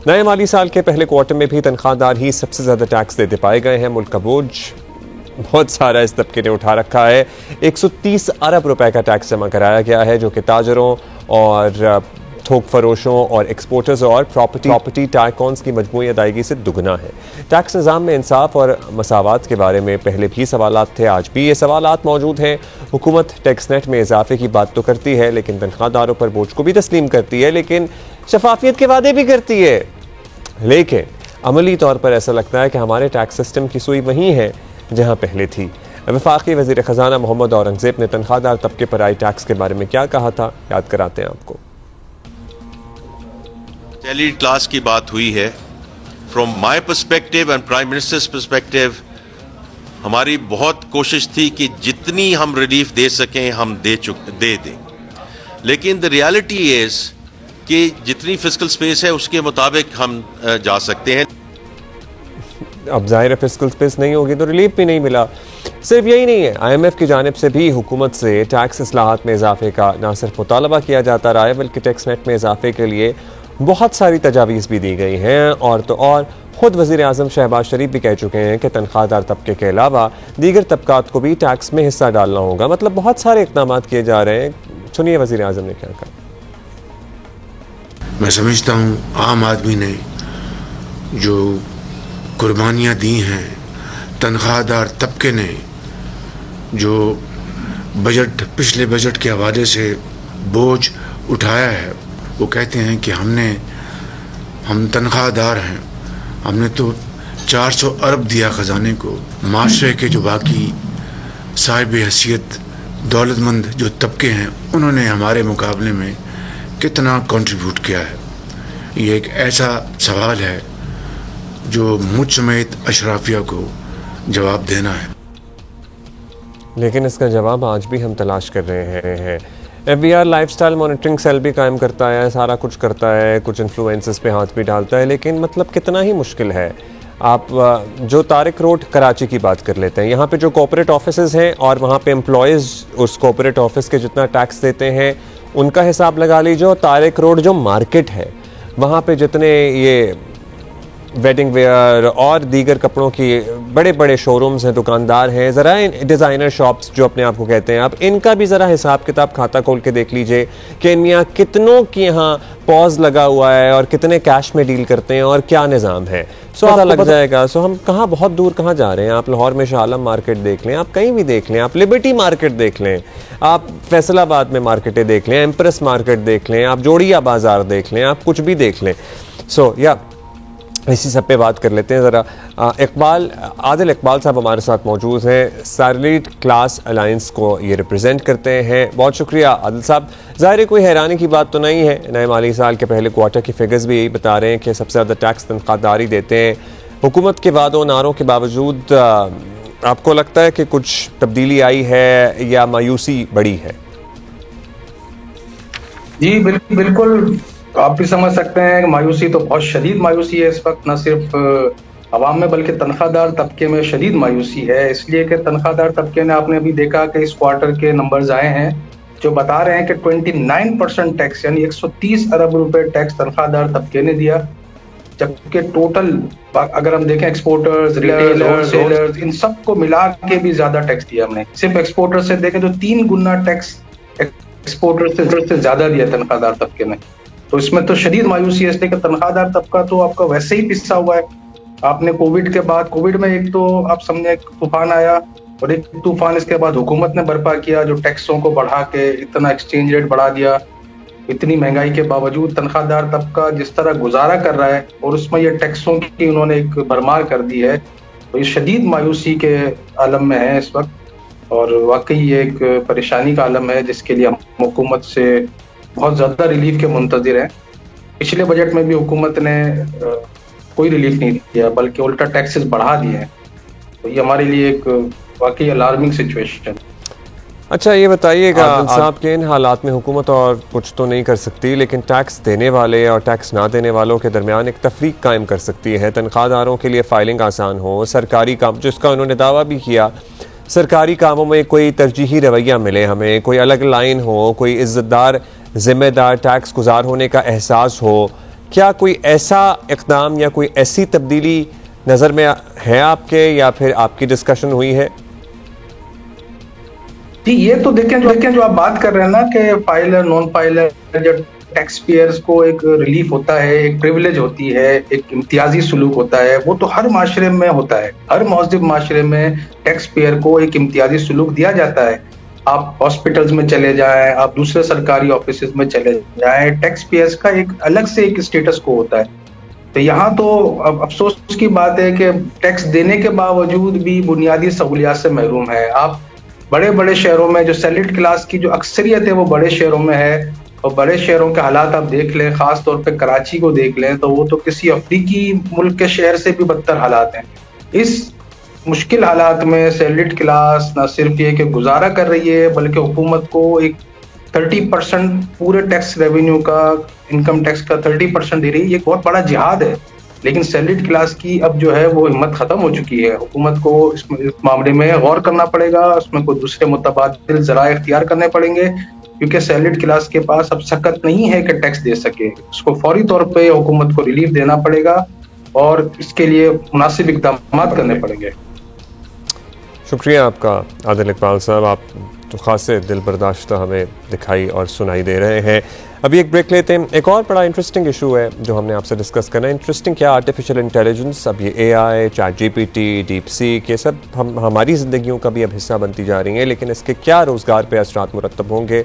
नए माली साल के पहले क्वार्टर में भी तनख्वाहदार ही सबसे ज़्यादा टैक्स देते पाए गए हैं। मुल्क का बोझ बहुत सारा इस तबके ने उठा रखा है। 130 अरब रुपए का टैक्स जमा कराया गया है, जो कि ताजरों और थोक फरोशों और एक्सपोर्टर्स और प्रॉपर्टी टाइकॉन्स की मजमूई अदायगी से दुगना है। टैक्स निज़ाम में इंसाफ और मसावात के बारे में पहले भी सवालात थे, आज भी ये सवालात मौजूद हैं। हुकूमत टैक्स नेट में इजाफे की बात तो करती है, लेकिन तनख्वाहदारों पर बोझ को भी तस्लीम करती है, लेकिन शफाफियत के वादे भी करती है। लेकिन अमली तौर पर ऐसा लगता है कि हमारे टैक्स सिस्टम की सुई वहीं है जहाँ पहले थी। वफाकी वज़ीर ख़जाना मोहम्मद औरंगज़ेब ने तनख्वाहदार तबके पर आई टैक्स के बारे में क्या कहा था, याद कराते हैं आपको। सैलरीड क्लास की बात हुई है। From my perspective and prime ministers perspective हमारी बहुत कोशिश थी कि जितनी हम रिलीफ दे सकें हम दे दें, लेकिन द रियलिटी इज कि जितनी फिस्कल स्पेस है उसके मुताबिक हम जा सकते हैं। अब जाहिर है फिस्कल स्पेस नहीं होगी तो रिलीफ भी नहीं मिला। सिर्फ यही नहीं है, IMF की जानिब से भी हुकूमत से टैक्स इस्लाहात में इजाफे का न सिर्फ मुतालबा किया जाता रहा है, बल्कि टैक्स नेट में इजाफे के लिए बहुत सारी तजावीज़ भी दी गई हैं। और तो और ख़ुद वज़ीर आज़म शहबाज शरीफ भी कह चुके हैं कि तनख्वाहदार तबके के अलावा दीगर तबकात को भी टैक्स में हिस्सा डालना होगा। मतलब बहुत सारे इक़दाम किए जा रहे हैं। सुनिए वज़ीर आज़म ने क्या कहा। मैं समझता हूँ आम आदमी ने जो कुर्बानियाँ दी हैं, तनख्वाहदार तबके ने जो पिछले बजट के हवाले से बोझ उठाया है, वो कहते हैं कि हम तनख्वाहदार हैं, हमने तो 400 अरब दिया ख़जाने को। माशरे के जो बाकी साहिब हैसियत दौलतमंद जो तबके हैं, उन्होंने हमारे मुकाबले में कितना कंट्रीब्यूट किया है। ये एक ऐसा सवाल है जो मुझ समेत अशराफिया को जवाब देना है, लेकिन इसका जवाब आज भी हम तलाश कर रहे हैं। FBR लाइफस्टाइल मॉनिटरिंग सेल भी कायम करता है, सारा कुछ करता है, कुछ इन्फ्लुएंसेस पे हाथ भी डालता है, लेकिन मतलब कितना ही मुश्किल है। आप जो तारिक रोड कराची की बात कर लेते हैं, यहाँ पे जो कॉर्पोरेट ऑफिसेज हैं और वहाँ पे एम्प्लॉयज़ उस कॉर्पोरेट ऑफिस के जितना टैक्स देते हैं उनका हिसाब लगा लीजिए। और तारिक रोड जो मार्केट है, वहाँ पे जितने ये वेडिंग वेयर और दीगर कपड़ों की बड़े बड़े शोरूम्स हैं, दुकानदार हैं, ज़रा डिज़ाइनर शॉप्स जो अपने आप को कहते हैं, आप इनका भी ज़रा हिसाब किताब खाता खोल के देख लीजिए कि इन यहाँ कितनों की यहाँ पॉज लगा हुआ है और कितने कैश में डील करते हैं और क्या निज़ाम है। सो पता लग जाएगा। सो हम कहाँ बहुत दूर कहाँ जा रहे हैं। आप लाहौर में शाह आलम मार्केट देख लें, आप कहीं भी देख लें, आप लिबर्टी मार्केट देख लें, आप फैसलाबाद में मार्केटें देख लें, एम्प्रेस मार्केट देख लें, आप जोड़िया बाज़ार देख लें, आप कुछ भी देख लें। सो या इसी सब पे बात कर लेते हैं ज़रा। आदिल इकबाल साहब हमारे साथ मौजूद हैं, सैलरीड क्लास अलायंस को ये रिप्रेजेंट करते हैं। बहुत शुक्रिया आदिल साहब। ज़ाहिर है कोई हैरानी की बात तो नहीं है, नए माली साल के पहले क्वार्टर की फिगर्स भी यही बता रहे हैं कि सबसे ज़्यादा टैक्स तनख्वाहदार ही देते हैं। हुकूमत के वादों नारों के बावजूद आपको लगता है कि कुछ तब्दीली आई है या मायूसी बढ़ी है? जी बिल्कुल आप भी समझ सकते हैं कि मायूसी तो बहुत शदीद मायूसी है इस वक्त, न सिर्फ अवाम में बल्कि तनख्वाहदार तबके में शदीद मायूसी है। इसलिए कि तनख्वाहदार तबके ने, आपने अभी देखा कि इस क्वार्टर के नंबर्स आए हैं जो बता रहे हैं कि 29% टैक्स यानी 130 अरब रुपए टैक्स तनख्वाहदार तबके ने दिया, जबकि टोटल अगर हम देखें एक्सपोर्टर्स, रिटेलर्स, होलसेलर्स, इन सबको मिला के भी ज्यादा टैक्स दिया हमने। सिर्फ एक्सपोर्टर से देखें तो 3 गुना टैक्स एक्सपोर्टर से ज्यादा दिया तनख्वाहदार तबके ने। तो इसमें तो शदीद मायूसी है, इसलिए कि तनख्वाहदार तबका तो आपका वैसे ही पिसा हुआ है। आपने कोविड के बाद, कोविड में एक तो आप समझे एक तूफान आया और एक तूफान इसके बाद हुकूमत ने बर्पा किया जो टैक्सों को बढ़ा के इतना एक्सचेंज रेट बढ़ा दिया। इतनी महंगाई के बावजूद तनख्वाहदार तबका जिस तरह गुजारा कर रहा है और उसमें ये टैक्सों की उन्होंने एक भरमार कर दी है, तो ये शदीद मायूसी के आलम में है इस वक्त। और वाकई ये एक परेशानी का आलम है जिसके लिए हम हुकूमत से बहुत ज्यादा रिलीफ के मुंतजिर हैं। पिछले बजट में भी हुकूमत ने कोई रिलीफ नहीं दिया बल्कि उल्टा टैक्सेस बढ़ा दिए हैं। तो ये हमारे लिए एक वाकई अलार्मिंग सिचुएशन। अच्छा ये बताइएगा साहब कि इन हालात में हुकूमत और कुछ तो नहीं कर सकती, लेकिन टैक्स देने वाले और टैक्स ना देने वालों के दरमियान एक तफरीक कायम कर सकती है। तनख्वाहदारों के लिए फाइलिंग आसान हो, सरकारी काम जिसका उन्होंने दावा भी किया, सरकारी कामों में कोई तरजीही रवैया मिले, हमें कोई अलग लाइन हो, कोई इज्जतदार जिम्मेदार टैक्स गुजार होने का एहसास हो क्या कोई ऐसा इक़दाम या कोई ऐसी तब्दीली नज़र में है आपके, या फिर आपकी डिस्कशन हुई है? जी, ये तो देखें जो आप बात कर रहे हैं ना कि फाइलर नॉन फाइलर, जब टैक्स पेयर्स को एक रिलीफ होता है, एक प्रिविलेज होती है, एक इम्तियाजी सुलूक होता है, वो तो हर माशरे में होता है। हर महज़िब माशरे में टैक्स पेयर को एक इम्तियाजी सुलूक दिया जाता है। आप हॉस्पिटल्स में चले जाएं, आप दूसरे सरकारी ऑफिस में चले जाएं, टैक्स पेयर्स का एक अलग से एक स्टेटस को होता है। तो यहाँ तो अब अफसोस की बात है कि टैक्स देने के बावजूद भी बुनियादी सहूलियात से महरूम है। आप बड़े बड़े शहरों में जो सैलरीड क्लास की जो अक्सरियत है वो बड़े शहरों में है, और बड़े शहरों के हालात आप देख लें, खास तौर पे कराची को देख लें, तो वो तो किसी अफ्रीकी मुल्क के शहर से भी बदतर हालात हैं। इस मुश्किल हालात में सैलरीड क्लास न सिर्फ ये कि गुजारा कर रही है, बल्कि हुकूमत को एक 30% पूरे टैक्स रेवेन्यू का, इनकम टैक्स का 30% दे रही है। ये बहुत बड़ा जिहाद है। लेकिन सैलरीड क्लास की अब जो है वो हिम्मत खत्म हो चुकी है। हुकूमत को इस मामले में गौर करना पड़ेगा, उसमें कोई दूसरे मुतबादिल ज़राए इख्तियार करने पड़ेंगे, क्योंकि सैलरीड क्लास के पास अब सकत नहीं है कि टैक्स दे सके। उसको फौरी तौर पे हुकूमत को रिलीफ देना पड़ेगा और इसके लिए मुनासिब इक़दाम करने पड़ेंगे। शुक्रिया आपका आदिल इकबाल साहब, आप तो खासे दिल बर्दाश्त हमें दिखाई और सुनाई दे रहे हैं। अभी एक ब्रेक लेते हैं। एक और बड़ा इंटरेस्टिंग इशू है जो हमने आपसे डिस्कस करना है। इंटरेस्टिंग क्या, आर्टिफिशियल इंटेलिजेंस, अब ये AI, ChatGPT, DeepSeek, ये सब हमारी ज़िंदगियों का भी अब हिस्सा बनती जा रही हैं, लेकिन इसके क्या रोज़गार पे असरात मुरतब होंगे,